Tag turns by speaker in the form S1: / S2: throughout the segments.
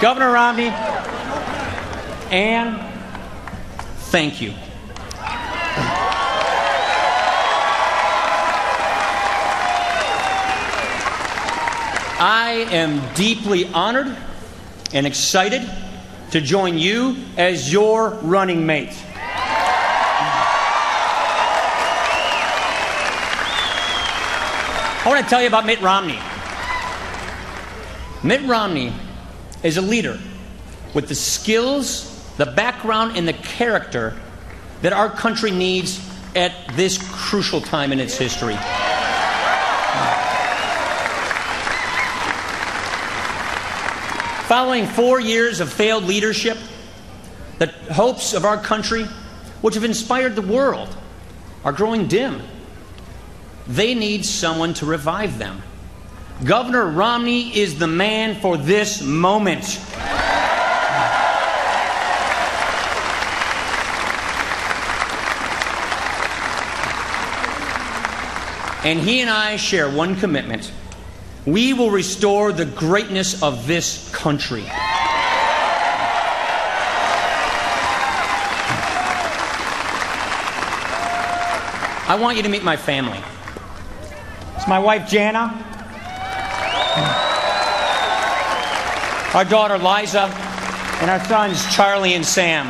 S1: Governor Romney, Ann, thank you. I am deeply honored and excited to join you as your running mate. I want to tell you about Mitt Romney. Mitt Romney is a leader with the skills, the background, and the character that our country needs at this crucial time in its history. Following 4 years of failed leadership, the hopes of our country, which have inspired the world, are growing dim. They need someone to revive them. Governor Romney is the man for this moment. And he and I share one commitment. We will restore the greatness of this country. I want you to meet my family. It's my wife, Jana, our daughter, Liza, and our sons, Charlie and Sam.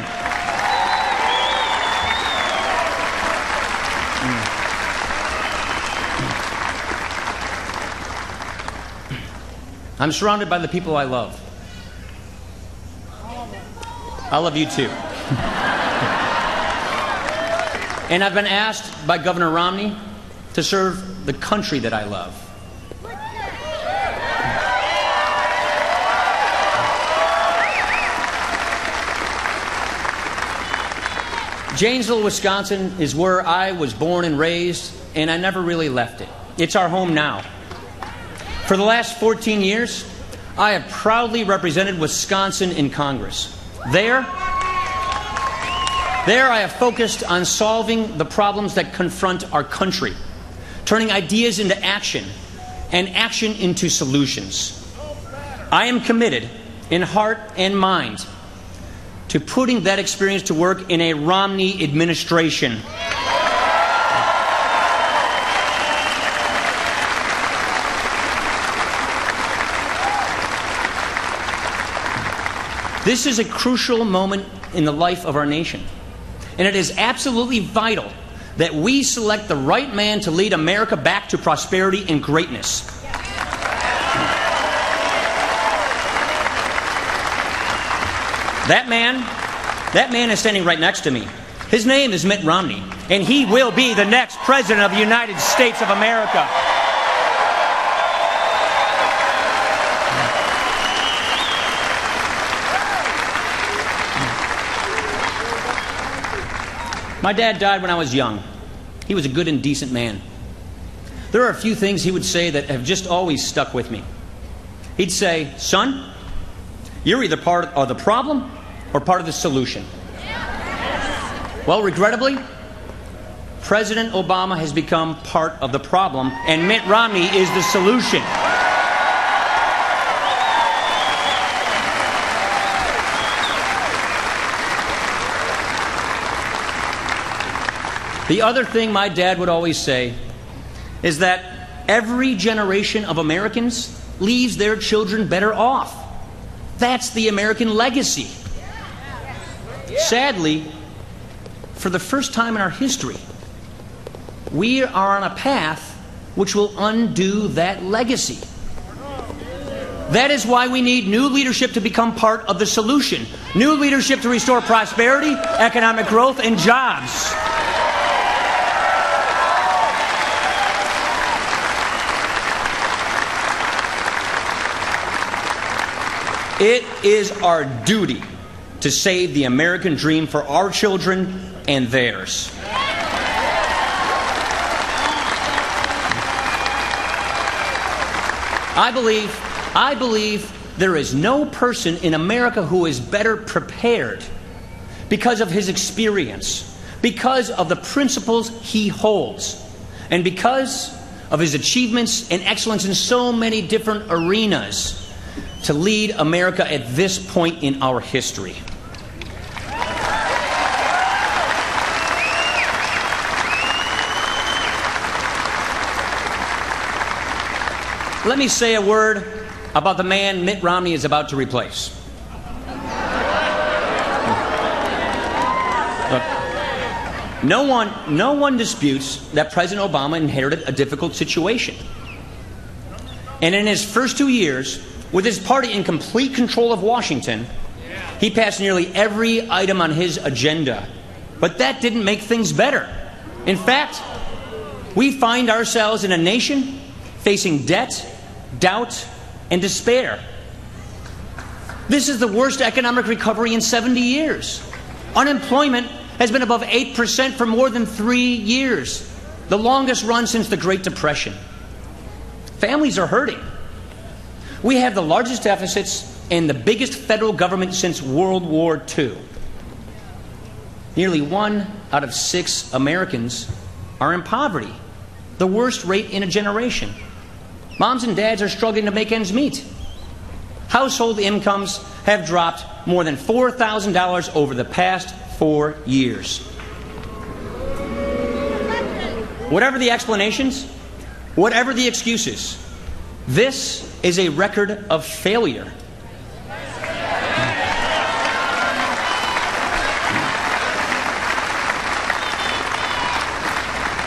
S1: I'm surrounded by the people I love. I love you too. And I've been asked by Governor Romney to serve the country that I love. Janesville, Wisconsin is where I was born and raised, and I never really left it. It's our home now. For the last 14 years, I have proudly represented Wisconsin in Congress. There I have focused on solving the problems that confront our country, turning ideas into action and action into solutions. I am committed in heart and mind to putting that experience to work in a Romney administration. This is a crucial moment in the life of our nation, and it is absolutely vital that we select the right man to lead America back to prosperity and greatness. That man is standing right next to me. His name is Mitt Romney, and he will be the next President of the United States of America. My dad died when I was young. He was a good and decent man. There are a few things he would say that have just always stuck with me. He'd say, "Son, you're either part of the problem or part of the solution." Well, regrettably, President Obama has become part of the problem, and Mitt Romney is the solution. The other thing my dad would always say is that every generation of Americans leaves their children better off. That's the American legacy. Sadly, for the first time in our history, we are on a path which will undo that legacy. That is why we need new leadership to become part of the solution. New leadership to restore prosperity, economic growth, and jobs. It is our duty to save the American dream for our children and theirs. I believe there is no person in America who is better prepared because of his experience, because of the principles he holds, and because of his achievements and excellence in so many different arenas to lead America at this point in our history. Let me say a word about the man Mitt Romney is about to replace. Look, no one disputes that President Obama inherited a difficult situation. And in his first 2 years, with his party in complete control of Washington, he passed nearly every item on his agenda. But that didn't make things better. In fact, we find ourselves in a nation facing debt, doubt, and despair. This is the worst economic recovery in 70 years. Unemployment has been above 8% for more than 3 years, the longest run since the Great Depression. Families are hurting. We have the largest deficits and the biggest federal government since World War II. Nearly 1 out of 6 Americans are in poverty, the worst rate in a generation. Moms and dads are struggling to make ends meet. Household incomes have dropped more than $4,000 over the past 4 years. Whatever the explanations, whatever the excuses, this is a record of failure.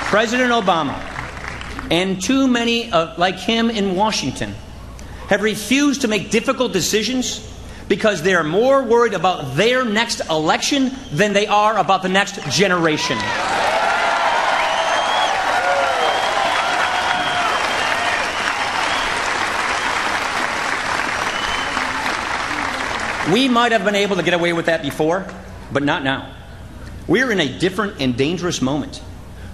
S1: President Obama and too many like him in Washington have refused to make difficult decisions because they are more worried about their next election than they are about the next generation. We might have been able to get away with that before, but not now. We're in a different and dangerous moment.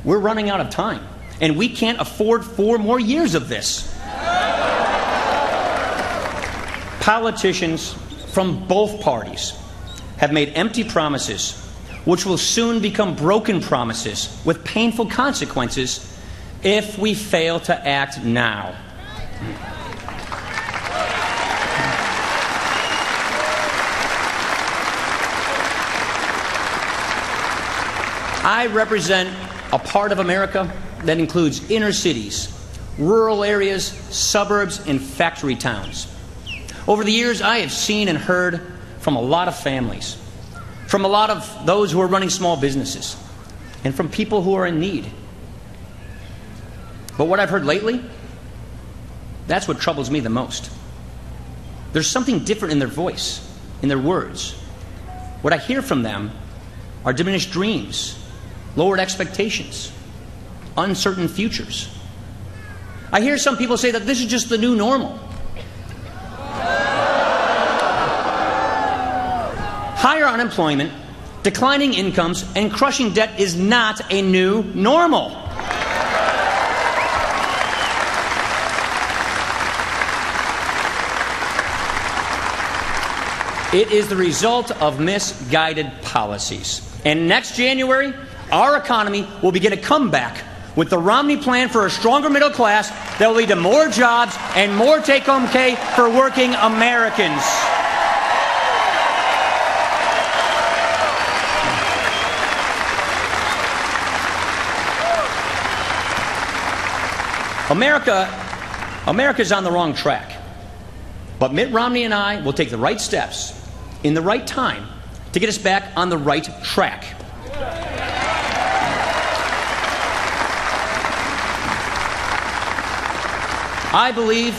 S1: We're running out of time, and we can't afford 4 more years of this. Politicians from both parties have made empty promises, which will soon become broken promises with painful consequences if we fail to act now. I represent a part of America that includes inner cities, rural areas, suburbs, and factory towns. Over the years, I have seen and heard from a lot of families, from a lot of those who are running small businesses, and from people who are in need. But what I've heard lately, that's what troubles me the most. There's something different in their voice, in their words. What I hear from them are diminished dreams, lowered expectations, uncertain futures. I hear some people say that this is just the new normal. Higher unemployment, declining incomes, and crushing debt is not a new normal. It is the result of misguided policies. And next January, our economy will begin a comeback with the Romney plan for a stronger middle class that will lead to more jobs and more take-home pay for working Americans. America's on the wrong track. But Mitt Romney and I will take the right steps in the right time to get us back on the right track. I believe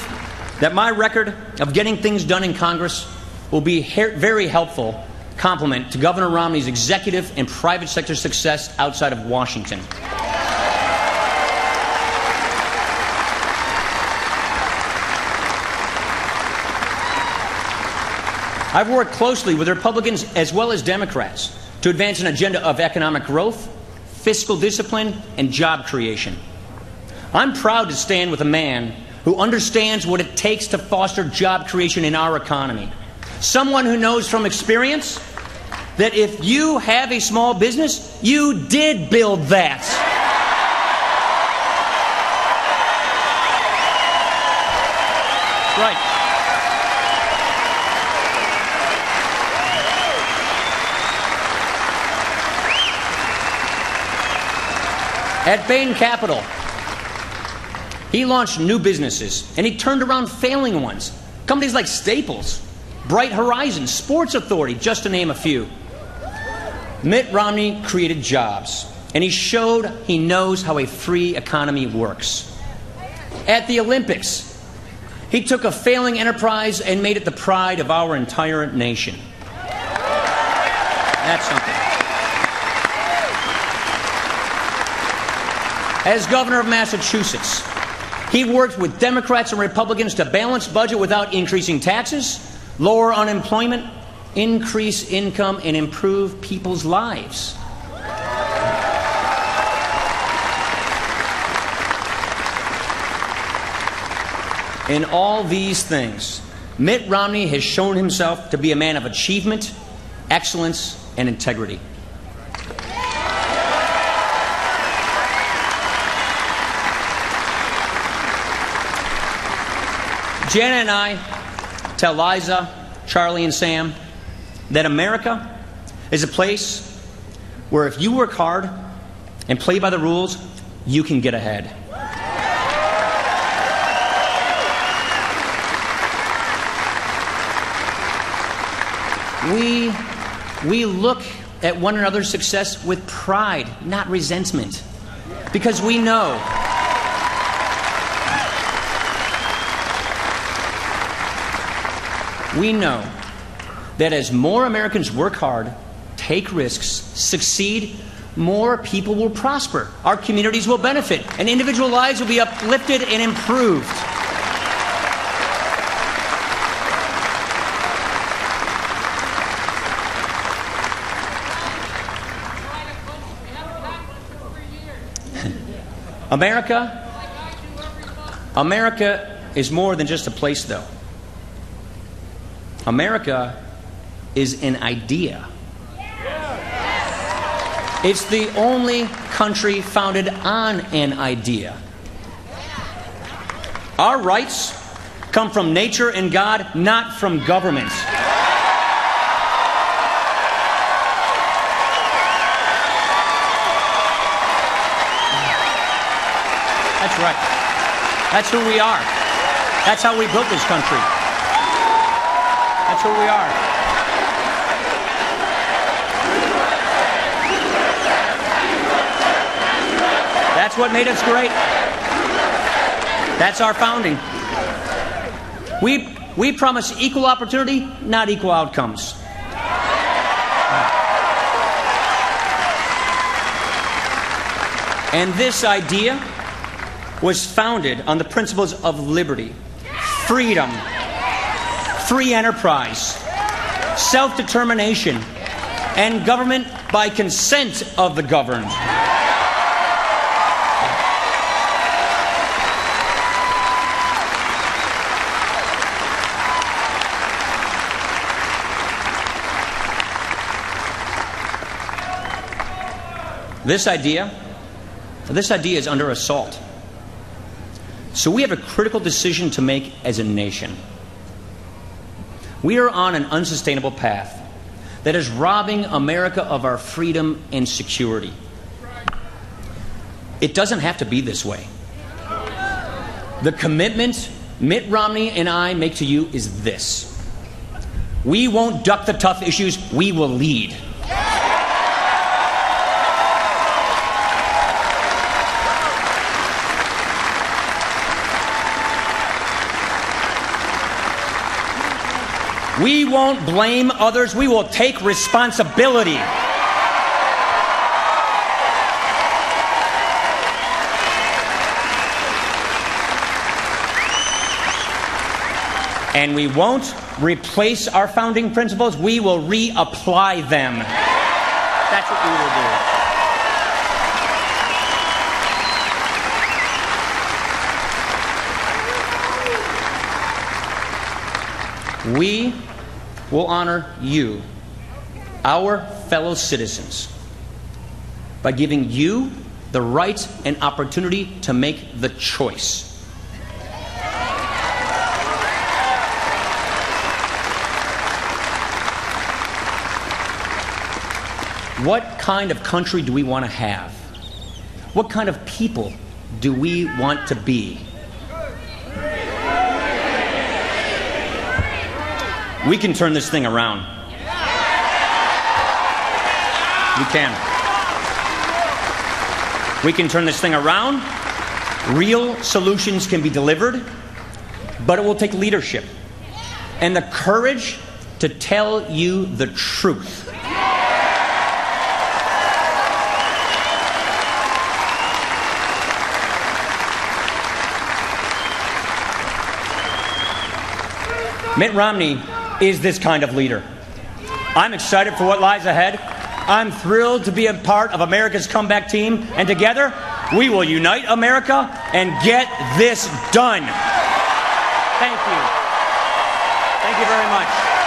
S1: that my record of getting things done in Congress will be a very helpful complement to Governor Romney's executive and private sector success outside of Washington. I've worked closely with Republicans as well as Democrats to advance an agenda of economic growth, fiscal discipline, and job creation. I'm proud to stand with a man who understands what it takes to foster job creation in our economy. Someone who knows from experience that if you have a small business, you did build that. Right. At Bain Capital, he launched new businesses, and he turned around failing ones. Companies like Staples, Bright Horizons, Sports Authority, just to name a few. Mitt Romney created jobs, and he showed he knows how a free economy works. At the Olympics, he took a failing enterprise and made it the pride of our entire nation. That's something. As governor of Massachusetts, he worked with Democrats and Republicans to balance budget without increasing taxes, lower unemployment, increase income, and improve people's lives. In all these things, Mitt Romney has shown himself to be a man of achievement, excellence, and integrity. Jana and I tell Liza, Charlie, and Sam that America is a place where if you work hard and play by the rules, you can get ahead. We look at one another's success with pride, not resentment, because we know that as more Americans work hard, take risks, succeed, more people will prosper. Our communities will benefit, and individual lives will be uplifted and improved. America is more than just a place, though. America is an idea. It's the only country founded on an idea. Our rights come from nature and God, not from government. That's right. That's who we are. That's how we built this country. That's who we are. That's what made us great. That's our founding. We promise equal opportunity, not equal outcomes. And this idea was founded on the principles of liberty, freedom, free enterprise, self-determination, and government by consent of the governed. This idea is under assault. So we have a critical decision to make as a nation. We are on an unsustainable path that is robbing America of our freedom and security. It doesn't have to be this way. The commitment Mitt Romney and I make to you is this: we won't duck the tough issues, we will lead. We won't blame others. We will take responsibility. And we won't replace our founding principles. We will reapply them. That's what we will do. We will honor you, our fellow citizens, by giving you the right and opportunity to make the choice. What kind of country do we want to have? What kind of people do we want to be? We can turn this thing around. We can. We can turn this thing around. Real solutions can be delivered, but it will take leadership and the courage to tell you the truth. Mitt Romney is this kind of leader. I'm excited for what lies ahead. I'm thrilled to be a part of America's comeback team, and together we will unite America and get this done. Thank you. Thank you very much.